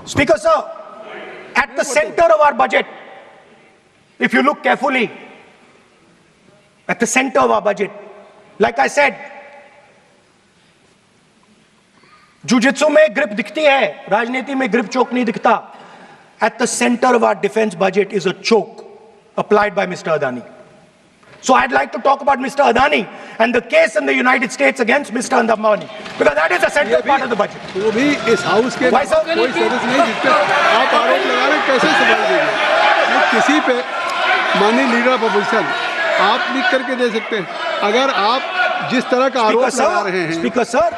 Speaker sir, at the center of our budget, if you look carefully, at the center of our budget, like I said, jujitsu में grip दिखती है, राजनीति में grip choke नहीं दिखता. At the center of our defense budget is a choke applied by Mr. Adani. So I'd like to talk about Mr. Adani and the case in the United States against Mr. Ambani, because that is a central part of the budget. वो भी इस house के कोई सदस्य नहीं जिसपे आप आरोप लगा रहे हैं, कैसे संभाल देंगे? किसी पे माननीय लीडर ऑफ अपोजिशन आप लिख करके दे सकते हैं. अगर आप जिस तरह का आरोप लगा रहे हैं, स्पीकर सर,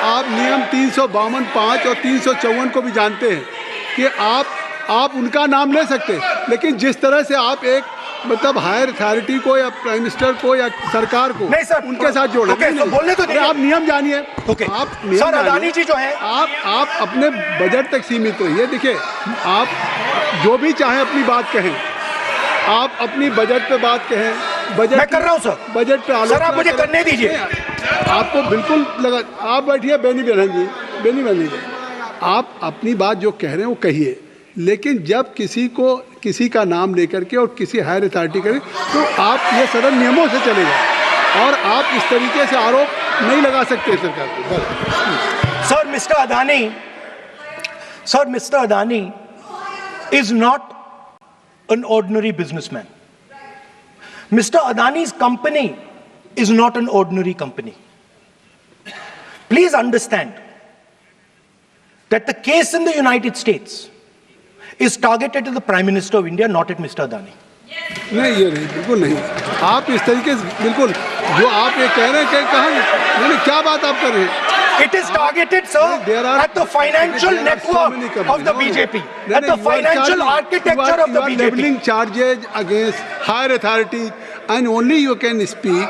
आप नियम 352, 5 और 354 को भी जानते हैं कि आप उनका नाम ले सकते हैं, लेकिन जिस तरह से आप एक मतलब हायर अथॉरिटी को या प्राइम मिनिस्टर को या सरकार को नहीं सर, उनके साथ जोड़ रहे हैं. तो बोलने तो आप नियम जानिए. आप सर, अदानी जी जो है, आप अपने बजट तक सीमित रहिए. देखिए, आप जो भी चाहें अपनी बात कहें, आप अपनी बजट पे बात कहें. बजट मैं कर रहा हूं सर, बजट पे आलोचना. सर आप मुझे करने दीजिए. आपको बिल्कुल लगा. आप बैठिए बेनी बहन जी, आप अपनी बात जो कह रहे हैं वो कहिए, लेकिन जब किसी का नाम लेकर के और किसी हायर अथॉरिटी करें तो आप ये सदन नियमों से चलेगा और आप इस तरीके से आरोप नहीं लगा सकते सरकार को. Sir, mister Adani is not an ordinary businessman. Mr. Adani's company is not an ordinary company. Please understand that the case in the United States is targeted at the Prime Minister of India, not at Mr. Adani. नहीं, ये नहीं, बिल्कुल नहीं. आप इस तरीके से बिल्कुल जो आप ये कह रहे हैं कि कहाँ क्या बात आप कर रहे हैं? It is targeted, sir, at the financial network of the BJP, at the financial architecture of the BJP. You are leveling charges against higher authority, and only you can speak.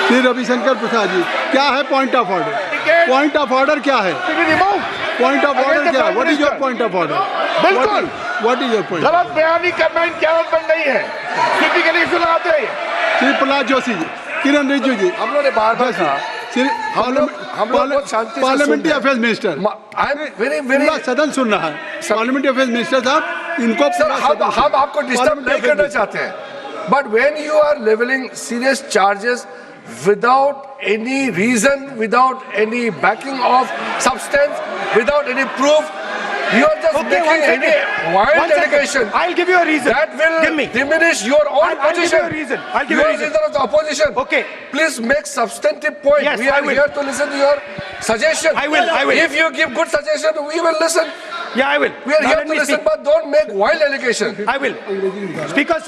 Shri Ravishankar Prasad ji, क्या है point of order? Point of order क्या है? Point of order क्या है? What is your point of order? बिल्कुल, what is your point? गलत बयानी करना इनकी आदत बन गई है. टिपिकली सुनाते हैं. श्री प्रहलाद जोशी जी, किरण रिजिजू जी, हम लोगों ने बार-बार कहा, हम लोग बहुत शांति से parliamentary affairs minister, I am very सदन सुन रहा है. पार्लियामेंट्री अफेयर्स मिनिस्टर साहब, इनको हम आपको डिस्टर्ब नहीं करना चाहते हैं, but when you are levelling serious charges without any reason, without any backing of substance, without any proof, you are just making any wild allegation. I'll give you a reason. That will diminish your own position. I'll give you a reason. I'll give you a reason. You are leader of the opposition. Okay. Please make substantive point. Yes, we are here to listen to your suggestion. I will. If you give good suggestion, we will listen. Yeah, I will. We are here to listen, but don't make wild allegation. I will. Speaker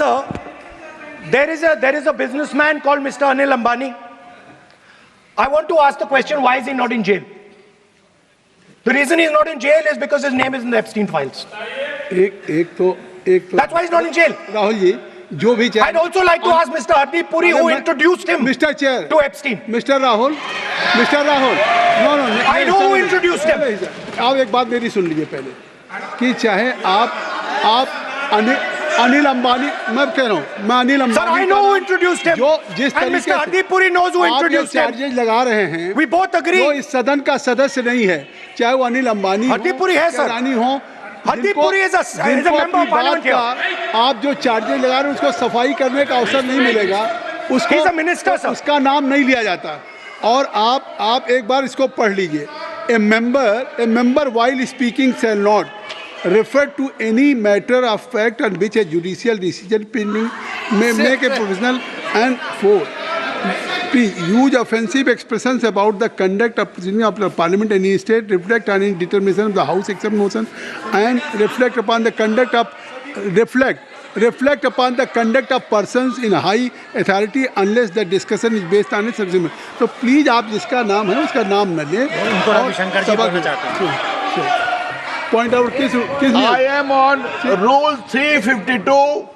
sir, there is a businessman called Mr. Anil Ambani. I want to ask the question, why is he not in jail? The reason he's not in jail is because his name is in the Epstein files. एक तो That's why he's not in jail. Rahul ji, जो भी I'd also like to ask Mr. Hardeep Puri, who introduced him Mr. Chair to Epstein. Mr. Rahul, no, I know who introduced him. आप एक बात मेरी सुन लीजिए पहले, कि चाहे आप अनिल अंबानी, मैं कह रहा हूँ, मैं Anil Ambani, Sir, I know who introduced him. जो जिस and तरीके Mr. Hardeep Puri knows who introduced him. Charges लगा रहे हैं, We both agree. जो इस सदन का सदस्य नहीं है, चाहे वो अनिल अंबानी Hardeep Puri है सर, रानी हो, Hardeep Puri is a member of parliament here. आप जो चार्जेज लगा रहे हैं उसको सफाई करने का अवसर नहीं मिलेगा, उसको He's a minister, sir. उसका नाम नहीं लिया जाता. और आप एक बार इसको पढ़ लीजिए. A member while speaking shall not refer to any matter of fact on which a judicial decision pending may make a provisional and for use offensive expressions about the conduct of proceeding of the parliament in any state, reflect on any determination of the house except motion, and reflect upon the conduct of persons in high authority unless the discussion is based on its substance. तो please आप जिसका नाम है उसका नाम न लें. Point out किस I am on rule 352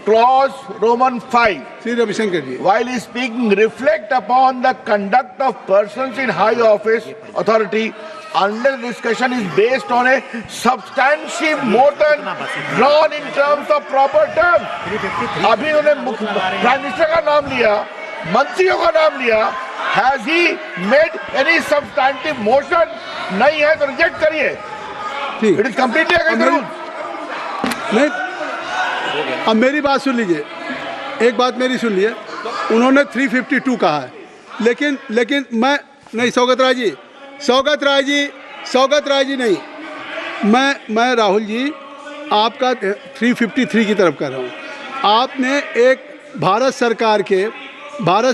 clause Roman 5. Shri Ravishankar ji, While speaking, reflect upon the conduct of persons in high office authority unless discussion is based on a substantive motion drawn in terms of proper terms. अभी उन्होंने prime minister का नाम लिया, मंत्रियों का नाम लिया, has he made any substantive motion? नहीं है तो रिजेक्ट करिए. ठीक. It is completely against the rule. नहीं, अब मेरी बात सुन लीजिए, एक बात मेरी सुन लीजिए. उन्होंने 352 कहा है, लेकिन मैं नहीं, सौगत राय जी नहीं, मैं राहुल जी आपका 353 की तरफ कर रहा हूँ. आपने एक भारत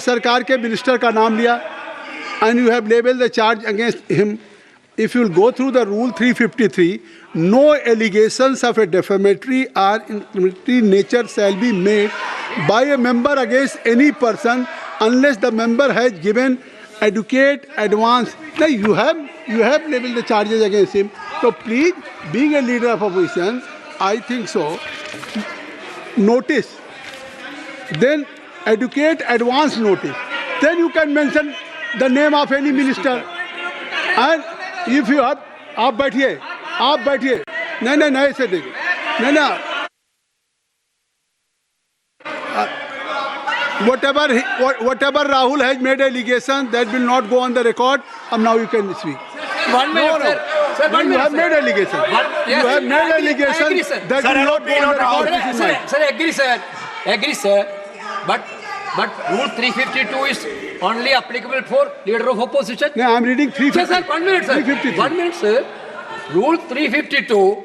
सरकार के मिनिस्टर का नाम लिया and you have labelled the charge against him. If you will go through the rule 353, no allegations of a defamatory or incriminatory nature shall be made by a member against any person unless the member has given adequate advance. Now you have labeled the charges against him. So please, being a leader of opposition, I think so. Notice, then adequate advance notice. Then you can mention the name of any minister. And if you have, आप बैठिए, नहीं ऐसे देखिए, नहीं. Whatever Rahul has made allegation, that will not go on the record. And now you can speak. 1 minute, sir. Sir, 1 You minute, have sir. made allegation. Yes, You have made I agree, allegation sir. that Sir, will not go on the record. This is mine. Sir, agree, sir. But Rule 352 is only applicable for leader of opposition. No, I am reading 350. Sir, 1 minute, sir. 353. 1 minute, sir. Rule 352,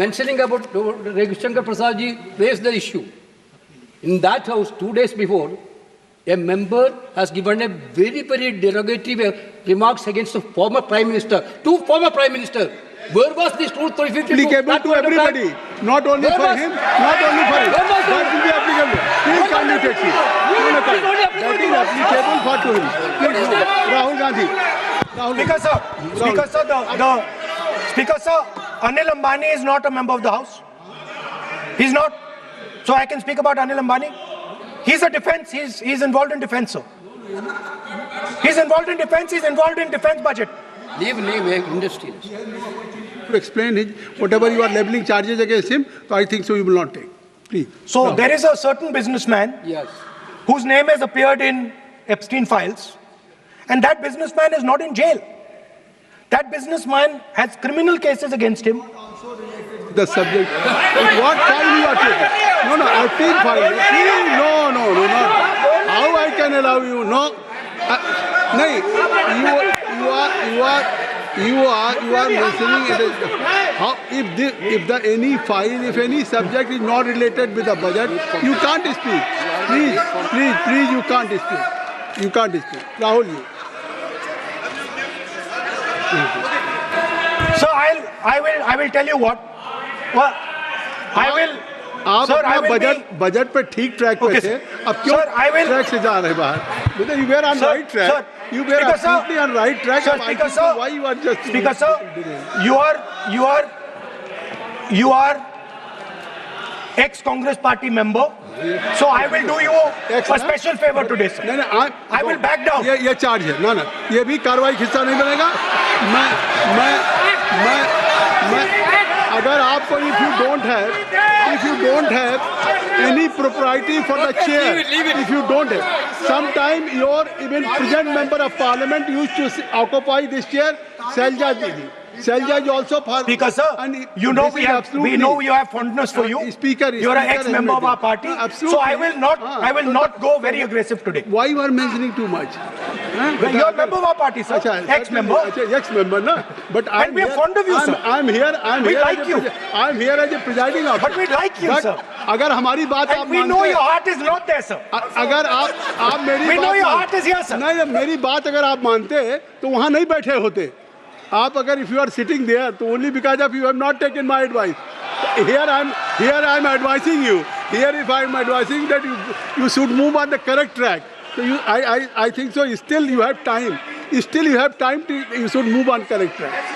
mentioning about Ravi Shankar Prasad ji raised the issue. In that house, 2 days before, a member has given a very, very derogatory remarks against the former Prime Minister. 2 former Prime Minister. Where was this Rule 352? Applicable That to point of time? everybody, not only Where for was- him, not only for him. Where was That will be applicable. Please What can you was take it? applicable? No, What is only applicable that is to us? applicable for to him. What is that? Rahul Gandhi. Speaker sir, Anil Ambani is not a member of the House. He's not. So I can speak about Anil Ambani. He's a defense. He's involved in defense, sir. He's involved in defense. He's involved in defense budget. Leave industry. To explain his whatever you are leveling charges against him, so I think so you will not take. Please. So there is a certain businessman Yes. whose name has appeared in Epstein files, and that businessman is not in jail. That businessman has criminal cases against him. The subject. What file you are taking? No, Epstein file. Please, no, not. How I can allow you? No. No, you are mentioning it is how if any subject is not related with the budget, you can't speak. Please, you can't speak. You can't speak. Rahul, you. So I will tell you what. Well, I will. आप Sir, I अपना will budget पे ठीक track पे Okay, थे, sir. अब क्यों Sir, I will- track से जा रहे बाहर? Because you were on Sir, right track. sir, You were Speaker, sir. absolutely on right track. Sir, अब I Speaker, think sir. why you are just Speaker sir, you are ex-Congress party member. So I will do you a special favor today, sir. नहीं, I will back down. ये charge है ना, ये भी कार्रवाई का हिस्सा नहीं बनेगा. मैं अगर आपको if you don't have any propriety for the chair, if you don't have, sometime your even present member of parliament used to occupy this chair, Shailja Didi. Shailja is also for Speaker sir, and you know this is we absolutely- know you have fondness for you. Speaker, You're an ex-member of our party. Absolutely. So I will not go very aggressive today. Why you are mentioning too much? Well, you're a member of our party, sir. Ex-member. Ex-member, no. But And we are fond of you, sir. I'm here. We like you. I'm here as a presiding officer. But we like you, But sir. अगर हमारी बात आप And we know your heart is not there, sir. अगर आप मेरी We बात know your heart is here, sir. नहीं, मेरी बात अगर आप मानते तो वहाँ नहीं बैठे होते. आप अगर if you are sitting there, तो only because of you have not taken my advice. Here I'm advising you. Here if I'm advising that you should move on the correct track. So I think so. Still you have time. You should move on correct track.